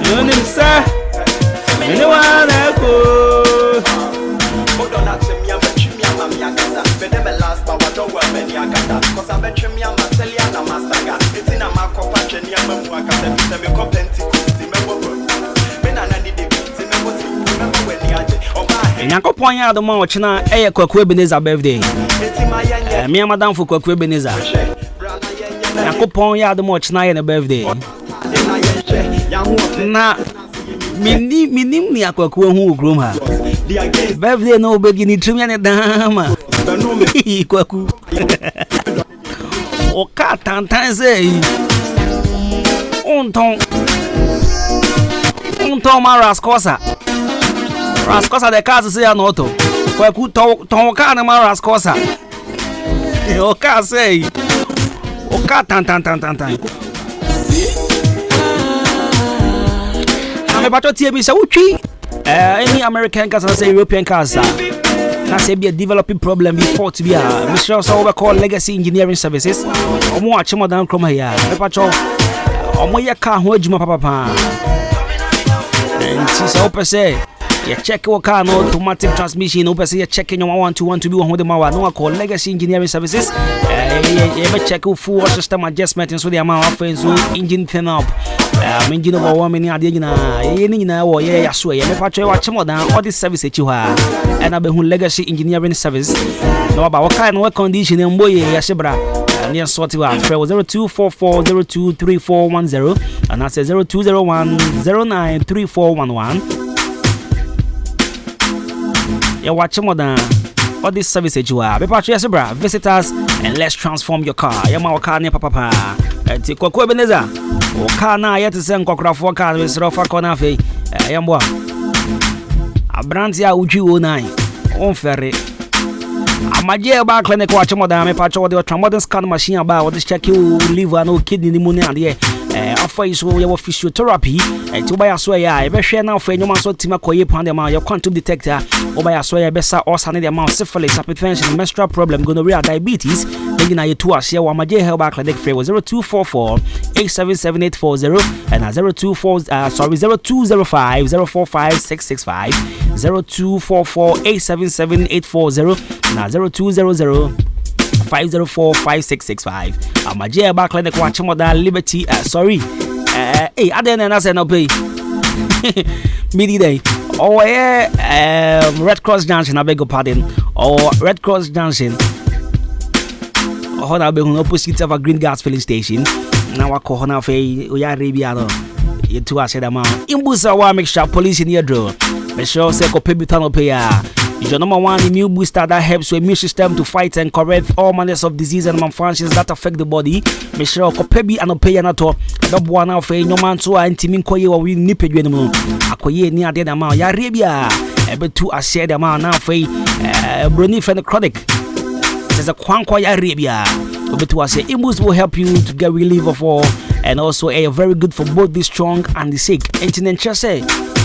You know, sir. Me no one echo. Yankopon ya Adwuma ochina eye Kwaku Ebenezer birthday. Me and madam for Kwaku Ebenezer. Yankopon ya Adwuma ochina ye birthday. Na minim ni Kwaku hu grom ha. Birthday no begi ni tumi ne dama. Kwaku. O ka tantan say. Onton Maraskosa. Raskosa de casa say anoto. Kwaku ton ka na Maraskosa. O ka say. O ka tan. Ame bato tie bi say utwi. Any American cars say European cars. Na say be a developing problem before to be a Michelle so we call legacy engineering services. Omo achimo dan kroma here. Me pacho omo ye car ho adwuma papa. And she so per say you check your car no automatic transmission no per say you checking your 121 to be on the mawa no call legacy engineering services. You be check full system adjustment and so the amount of friends engine turn up. Engine over 1 minute ade nyina ye nyina wo ye yaso ye me pacho wa chemo dan all this service echi ha and abe hun legacy engineering service no ba waka no condition mbo ye yashebra and yes sort wa 0244023410 and I say 0201093411 ye wa chemo dan all this service echi ha be pacho yashebra visit us and let's transform your car ye ma waka ne papa enti Kwaku Ebenezer o kana yet sen kokkrafo ka we sro fa kona fe yambo abranti a udwi o nan on fere amaje ba clinic wa chemoda me pa cho de ultramodern scan machine ba wo check you liver no kidney ni mu ne ade afa iso ye wo physiotherapy ti ba ya so ya e be hwe na afa enyuma so tima koye pan de ma your quantum detector o ba ya so ya be sa osane de ma syphilis hypertension menstrual problem gonorrhea diabetes then na ye to ase wa amaje health clinic free 0244 877840 and 0205 045665 0244 877840 na 0200 5045665 amaje ba clinic wa chemoda liberty sorry aden na say no pay midi day red cross junction I beg your pardon or red cross junction na be on opposite of a green gas filling station na wa ko na fe o ya arabia no ye tu ase da ma imbusa wa make sure police in your draw make sure say ko pay bitano pay ya. Your number one immune booster that helps your immune system to fight and correct all manners of disease and malfunctions that affect the body. Make sure kopebi anopeya na to double na fe no man so antimi koye wa wi ni pedwe no akoye ni ade na ma ya rebia ebetu ase da ma na fe broni fe chronic. There's a kwankwa ya rebia obetu ase imbus will help you to get relief of all and also very good for both the strong and the sick. Entinenche say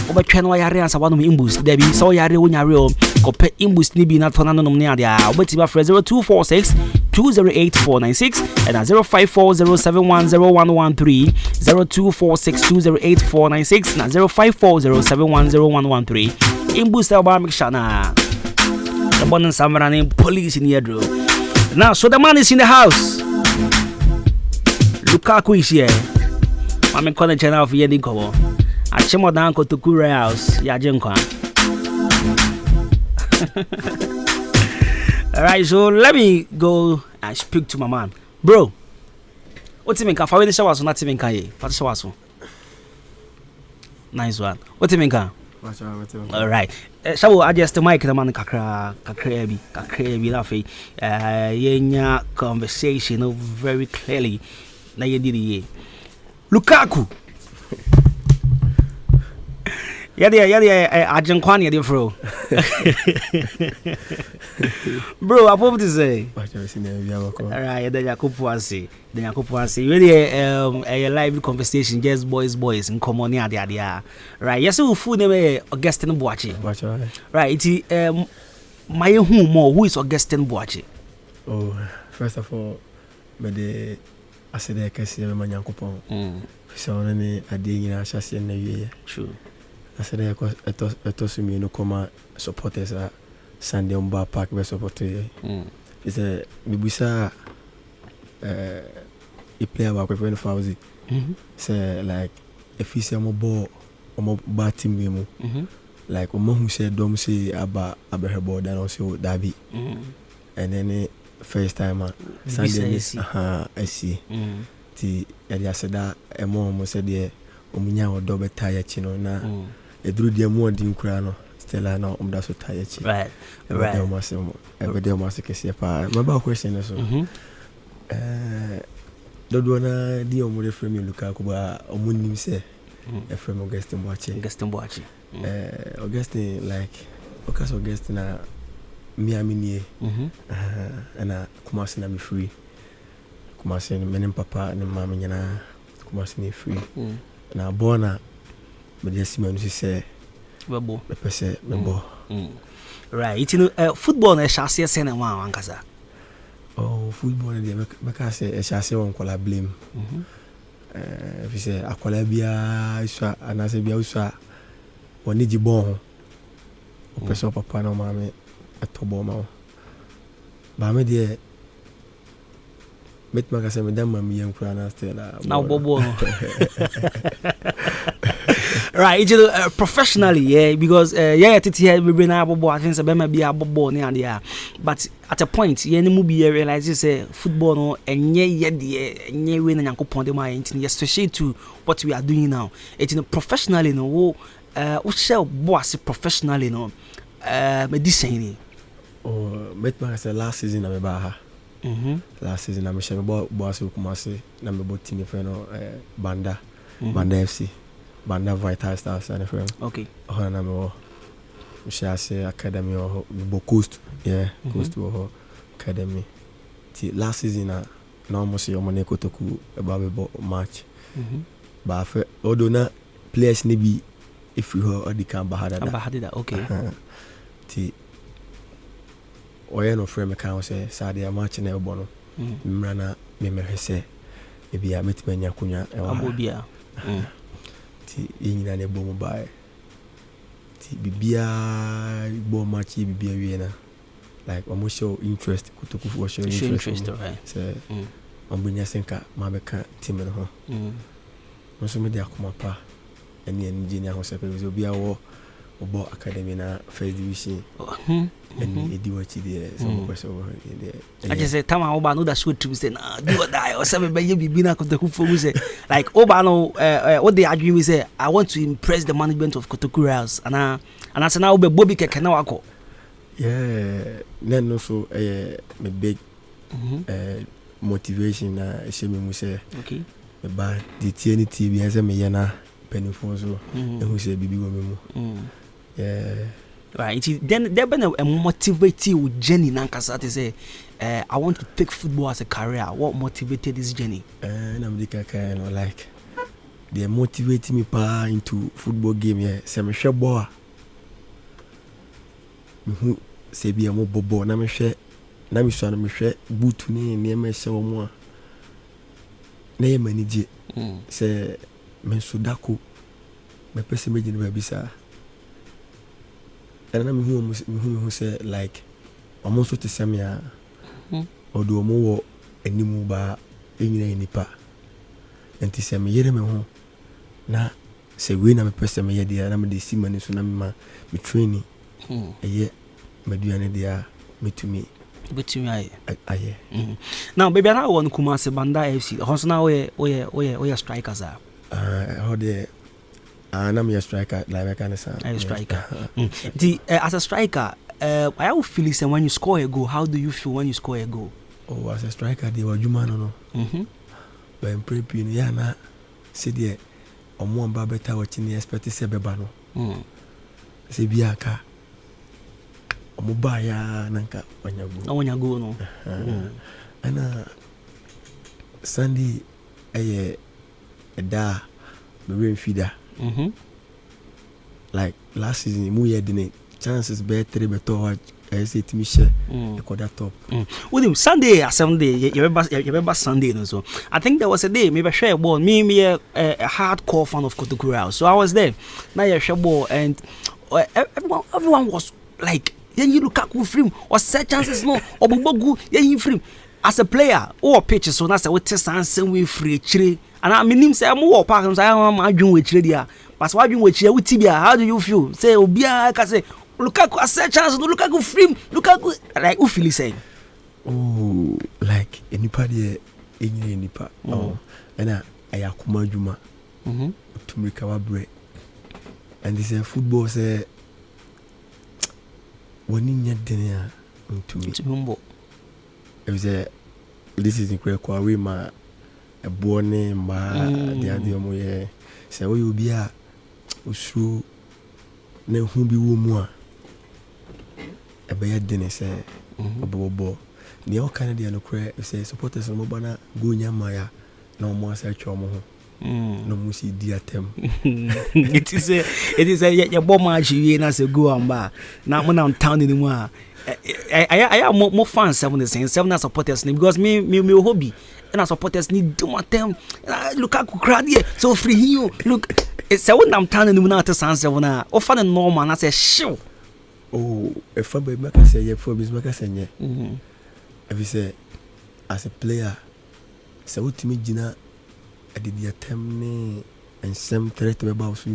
obetwe no yare ansa wano imbus there be so yare wonya re kope imbus ni bi na tona no ne ade a obeti ba 0246 208496 and 0540710113 0246208496 na 0540710113 imbus ba mixana the bonin samrani police in here. Now so the man is in the house. Lukaku is here. I'm calling channel for Yedi Kobo. I chemo down to Kure house. Yajenkwa. Alright, so let me go and speak to my man. Bro, what's in the shower? So not even can you? What's the nice one. What's in All right. So I just mic the man kakra bi na fe yenya conversation very clearly na ye did Lukaku Ajenkwan ye fro bro I hope to say all right the Yakupuansi really a live conversation just boys in common there right yes who food name Augustine Boachi right it my who is Augustine Boachi. Oh, first of all me I said I can see my Yankupon so any adina chassis na wie true I said I told me no come supporters are Sunday on Bar Park be support it's a bibusa he play about with Fauzi say like if he say mo ball or bad team we like omo who say dom say aba her ball then also Dabi and then first time Sunday I see ti ya said that emo said there omunya odo beta ya chi no na eduru dia mu odi nkura no stella na omda so ta ya chi right every must kesi pa my ba question so dodo na di omo frame Lukaku ba omunim se e frame Augustine Boachi Augustine like because Augustine na Miami nie ana Kumasi na me free Kumasi menem papa ne mama nyana Kumasi ni free na bona me just me no say bebo me pese me bo right you know football na chassis sen na wan kasa oh football dey me ka say chassis won kola blame fi say akola bia isa anase bia usa woni jibon o pese papa na mama atobo ma ba me dey met magase me dem mam yen kura na stella now bobo right you know professionally yeah because titi here we na bobo I think say be ma be bobo ni ade but at a point yeah ni mu be realize say football no enye ye de enye we na Nyankopon de ma yin especially to what we are doing now it you know professionally no wo shall boss professionally no me design oh met magase last season na me ba ha last season I shall boss Kumasi na me bot team no Banda FC Banda Vital Stars and friend okay na me shall say academy or Coast Coast or academy ti last season na almost your money kotoku about match but for odona players ni bi if you or the can bahada okay ti oye no frame can say sadia match na ebo no mmra na me mehwese e bia metimanya kunya e wa abobia ti yinyina na ebo mo bae ti bibia bo match bibia wie na like almost show interest kutoku for show interest right say ambunya senka ma be ka team no ho no so me dia kuma pa eni engineer ho se pe bia wo obo academy na first division and edi wachi there some person over there I just say tama oba no da show trip say na do or die or say be bibi na Kotoku for say like oba no what they agree we say I want to impress the management of Kotoku Royals and I say now obe bobi keke na wako then no so me big motivation na she me say okay me ba the TNT bi say me yana penifo so e hu say bibi wo me mu right then there been a motivate you journey nankasa to say I want to take football as a career. What motivated this journey? I'm the kind of like they motivate me pa into football game yeah say me hwe ball me say bi am bobo na me hwe na me so na me hwe boot ni ne me hwe wo mu a na ye manage say me so dako me pese me gine ba bisa and na me hu say like almost to say me a odo mo wo animu ba enyina nipa enti say me yere me ho na say we na me pese me ye dia na me de simani so na me ma me training eye meduane dia metumi aye now baby na won Kumasi Banda FC hoso na we striker za how the I'm a striker, like I can say. A striker. As a striker, I will feel it when you score a goal. How do you feel when you score a goal? Oh, as a striker, they were human, no. But in pre-pin, yeah, na see there. Omo amba better watching the expect to say beba no. Se biaka. Omo ba ya nanka wanyago no. Ana Sunday a da me feeder. Like last season mu ye dine chances be 3 better I say to me share that top. With him Sunday or Sunday, you remember Sunday and so. I think there was a day maybe share ball. Me a hardcore fan of Kotokura. So I was there. Now you share ball and everyone was like, then you look at frame or set chances no or Bogu you frame as a player or pitches so that's what test and same way free chile. And I mean him say I'm more park I am doing with Chile. But what you with Tibia? How do you feel? Say Obia I can say Lukaku has a chance. Lukaku free. Lukaku like who feel saying? Oh, like anybody, anypa. Oh, and I akuma Adwuma. To make our break. And this football say when you get there to me. It was this is incredible. We ma a born ma the idea mo say we will be a usru ne hu bi wo mu a ebe dene say obobo ne o kan de no kre say supporters no bana go nyama ya na o mo say twa mo ho no mu si di atem it is a your bomb match you na say go amba na mo na town ni mu a I am more fans 7 supporters because me hobby and supporters need do my time look at crowd here so free you look it's a when I'm turning the moon to San na often normal and I say show oh if I make I say for business make I say if you say as a player so what me gina I did the attempt and some threat about so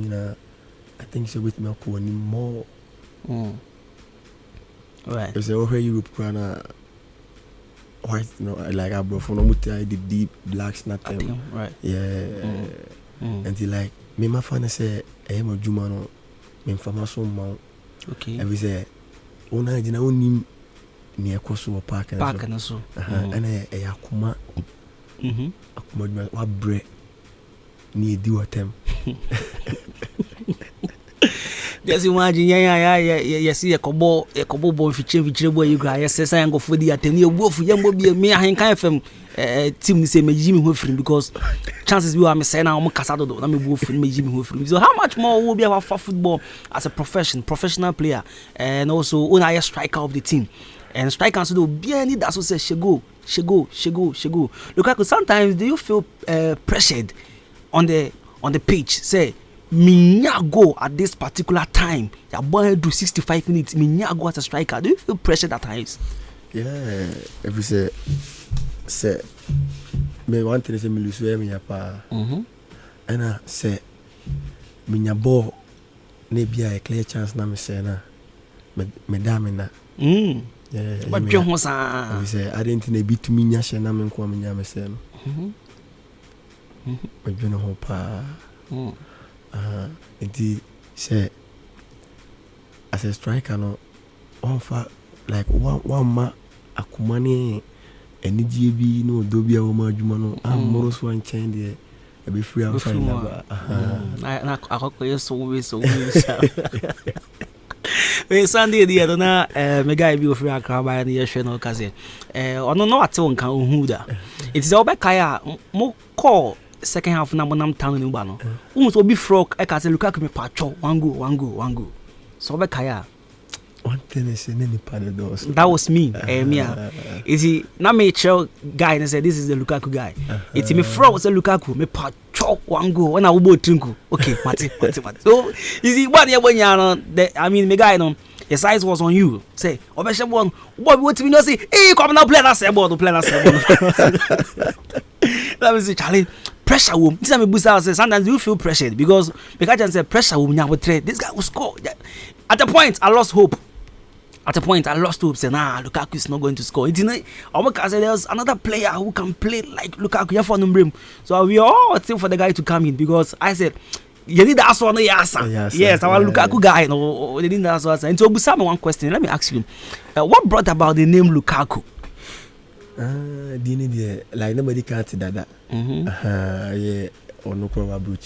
I think so with me ko ni more right it's over Europe kana white no like I bro for no mutai the deep blacks not them right yeah and he like me my fan say I am a Adwuma no me fama so ma okay every say ona jina onim ne ekoso park and so and e akuma akuma wa bre ni di watem just imagine yeah see a kobo bon fiche boy you guys say say go for the ateni obuofu yambo bi me ahenkan fm team ni say me jimi ho free because chances we are me say na o kasa do na me buofu me jimi ho free so how much more will be our football as a professional player and also una a striker of the team and striker so do bien need that so say shego look at sometimes do you feel pressured on the pitch say Minya go at this particular time. Your boy do 65 minutes. Minya go as a striker. Do you feel pressured at times? Yeah. If you say me one thing is me lose me pa. And I say minya ball maybe a clear chance na me say na me damina. Yeah. But you know sa. If you say I didn't think be to minya she na me nko minya me say no. But you know pa. Indeed, say as a striker, no one for like one ma akumani any GB no dobia woman Adwuma no I'm more so one chain there a be free outside I so we Sunday the other na me guy be free akaba and ye hwe no kaze ono no ate won kan ohu da it is obekaya mo call second half na monam town ni ba no so be frog e ka say Lukaku me pacho one go so be kaya one thing is any paradox that was me is he na me chill guy and say this is the Lukaku guy it's me frog say Lukaku me pacho one go when I wo trinku okay mate so is he one year when no I mean me guy no his size was on you say obeshe bon boy what me no say hey come now play that say ball let me see Charlie pressure will this time boost say sometimes you feel pressured because can say pressure will nya trade this guy will score at the point I lost hope say nah Lukaku is not going to score it didn't say there's another player who can play like Lukaku for number so we all waiting for the guy to come in because I said You need that one, yes, our Lukaku guy. No, they didn't ask us. And so, Busama, one question. Let me ask you, what brought about the name Lukaku? Like nobody can't see that. Yeah, or no problem.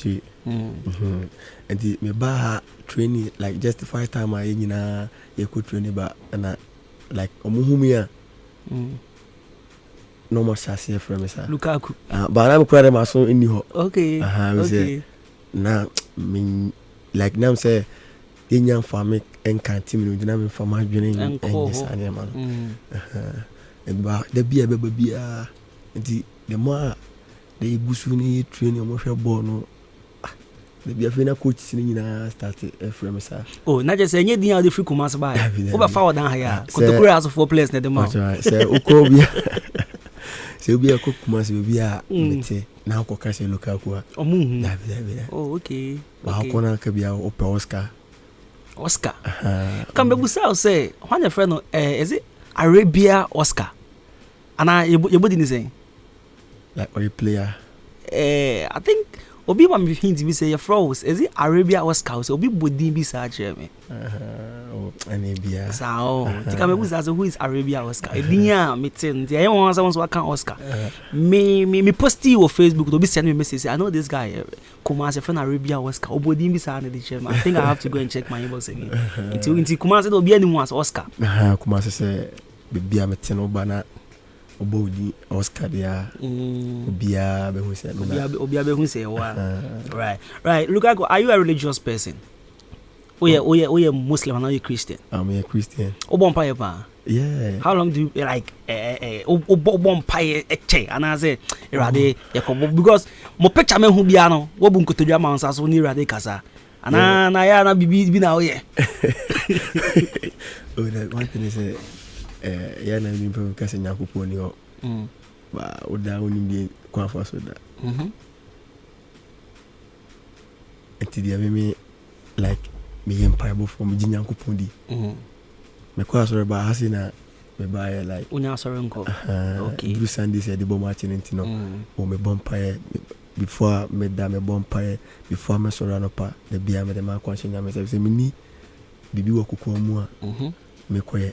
And the me ba training like just the 5 time I you could train but and like omuhumia. No more sassy from me, sir. Lukaku. But I'm quite a so in you. Okay. Okay. Now, mean, like now, say, in young farming and canteen, you know, for my journey and this animal. And the beer, baby, the more they busuni training emotional born. The beer fina coach singing started from sir. Oh, not just any of the free commerce by over forward down here. Could the crew of 4 players at the moment. Say, Okobia. So be a cook must be a now cocasse Lukaku. Oh, okay. How can be our Oscar? Oscar. Come back, say, one your friend, is it Arabia Oscar? And your body is saying, like, or a player. I think. Obi wa me hint bi say your froze is it Arabia Oscar so obi bodi bi sa che me Arabia sao tika me buza so who is Arabia Oscar edinya metin dia you wan so kan Oscar me posti on Facebook to be send me message say I know this guy Kuma say friend Arabia Oscar obodi bi sa na the chairman I think I have to go and check my inbox again until Kuma say obi anyone as Oscar Kuma say bibia metin obana Obodi Oscar dia Obia be who say right Lukaku, are you a religious person? Oh yeah Muslim and are you Christian? I'm a Christian. Obompire pa? Yeah. How long do you like obompire eche and I say irade because mo picture me hu bia no wo bu nkotodwa ma nsa so ni irade kasa ana na ya na bibi na oye oh that one thing is yeah na ni pe kase nyakopo ni o ba oda oni bi kwa fa so da etidia me like me empire from nyakopo di me kwa so ba hasina me ba like unya sorry nko okay do Sunday say the bomb matching ntino o me bonfire before me da me bonfire before me sorry no pa the bia me the ma kwa shenya me say me ni bibi wo kokon mu a me koye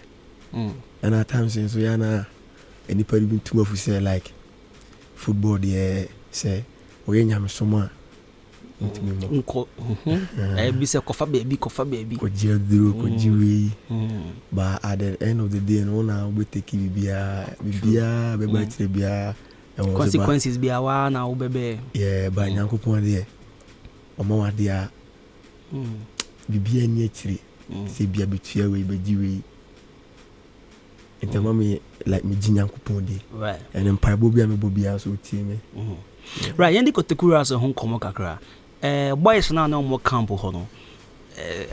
and at times so yana anybody been too much say like football there say we nyam soma nko be say kofa baby ko jedro ko jiwe but at the end of the day no na we take bibia be ba tire bia consequences bia wa na wo bebe yeah ba nyankopon there omo wa dia bibia ni atire se bia betua we be jiwe me like me jinyankopon di right and then paibo bia me bobia so tie me right yendi kotekura so hon komo kakra boys now no more camp ho no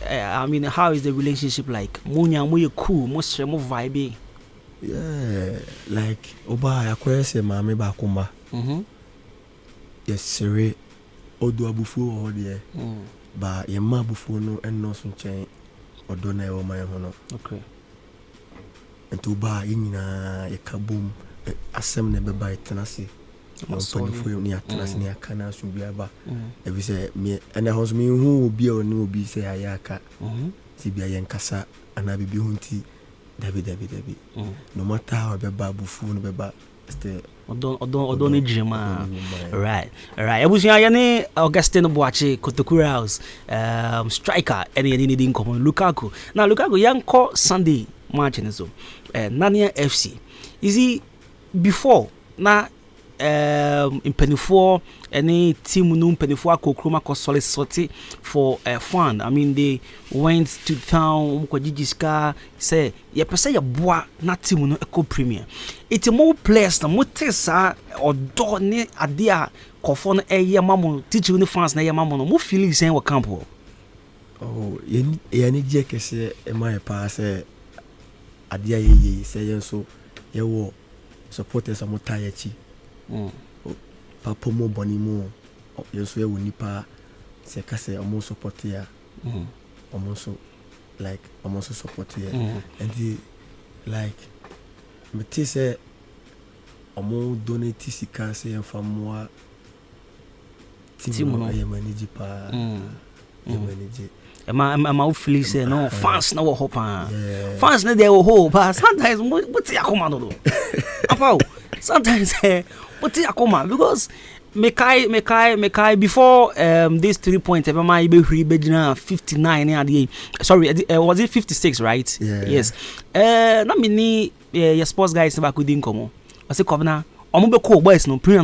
I mean how is the relationship like munya mo ye cool mo sre mo vibe yeah like oba yakore se mama ba kumba yes sere odo abufu ho de ba ye ma abufu no enno so chen odo na e o man ho no okay and to buy in a kabum asem ne be buy tenasi on for you near tenasi near kana so be aba e say me and the house me who be o no be say ayaka ti bia yen kasa ana bibi hunti dabi no matter how be babu fu no be ba still odo ne jema right ebusia ya ne Augustine Boache Kotokura House striker any need in common Lukaku now Lukaku yanko Sunday match in so Nania FC is he before na in Penifo any team no Penifo Kokroma ko solid for fun I mean they went to town ko jijiska say ye pese ye boa na team no eco premier it more players na motesa odo ne ade a kofo no eye mamo teacher ni fans na ye mamo no mo feeling say we camp oh ye ni je kese e mai pa say adia ye say yenso ye wo supporters amota yachi papa mo boni mo yenso ye woni pa se kase omo support ya omo so like omo so support ya and the like me ti say omo donate sika say famwa team no I manage pa manage I'm feel say no fans na wo hope fans na dey wo hope sometimes what ya come no apa sometimes what ya come because me kai before this 3 points ever my be free be 59 sorry was it 56 right yes na me ni your sports guys never could come I say come na omo be cool boys no